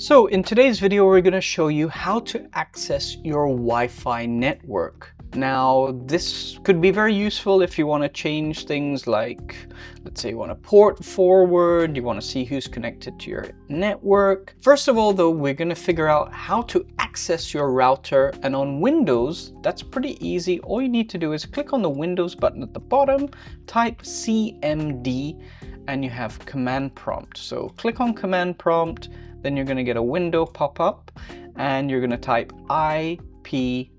So in today's video, we're going to show you how to access your Wi-Fi network. Now, this could be very useful if you want to change things like, let's say you want to port forward, you want to see who's connected to your network. First of all, though, we're going to figure out how to access your router. And on Windows, that's pretty easy. All you need to do is click on the Windows button at the bottom, type CMD, and you have command prompt. So click on command prompt, then you're going to get a window pop up and you're going to type ipconfig.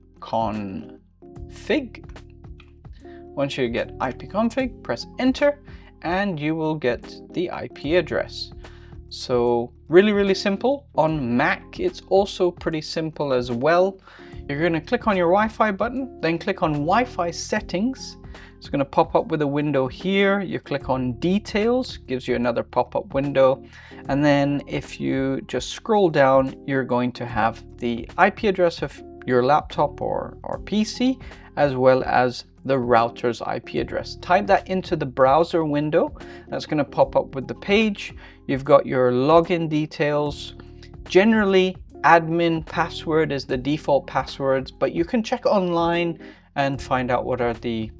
Once you get ipconfig, press enter and you will get the IP address. So really simple. On Mac, it's also pretty simple as well. You're going to click on your Wi-Fi button, then click on Wi-Fi settings. It's going to pop up with a window here. You click on details, gives you another pop-up window. And then if you just scroll down, you're going to have the IP address of your laptop or PC, as well as the router's IP address. Type that into the browser window. That's going to pop up with the page. You've got your login details. Generally, admin password is the default passwords, but you can check online and find out what are the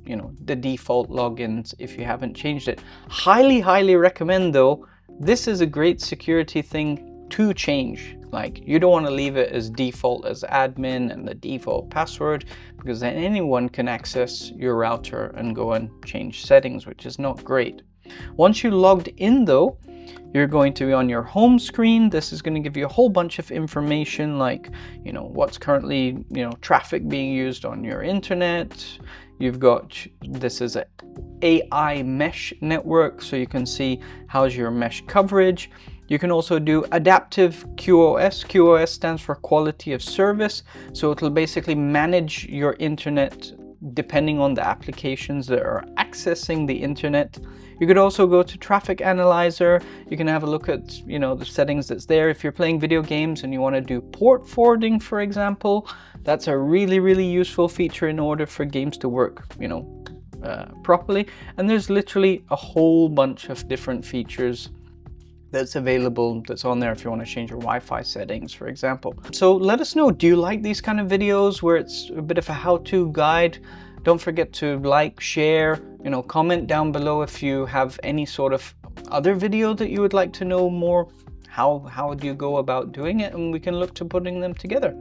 default logins if you haven't changed it. Highly recommend though, this is a great security thing to change. Like, you don't want to leave it as default as admin and the default password, because then anyone can access your router and go and change settings, which is not great. Once you logged in though, you're going to be on your home screen. This is going to give you a whole bunch of information like, what's currently, traffic being used on your internet. You've got, this is an AI mesh network, so you can see how's your mesh coverage. You can also do adaptive QoS. QoS stands for quality of service. So it'll basically manage your internet depending on the applications that are accessing the internet. You could also go to traffic analyzer. You can have a look at, the settings that's there. If you're playing video games and you want to do port forwarding, for example, that's a really useful feature in order for games to work, properly. And there's literally a whole bunch of different features that's available, that's on there if you want to change your Wi-Fi settings, for example. So let us know, do you like these kind of videos where it's a bit of a how-to guide? Don't forget to like, share, comment down below if you have any sort of other video that you would like to know more. How do you go about doing it? And we can look to putting them together.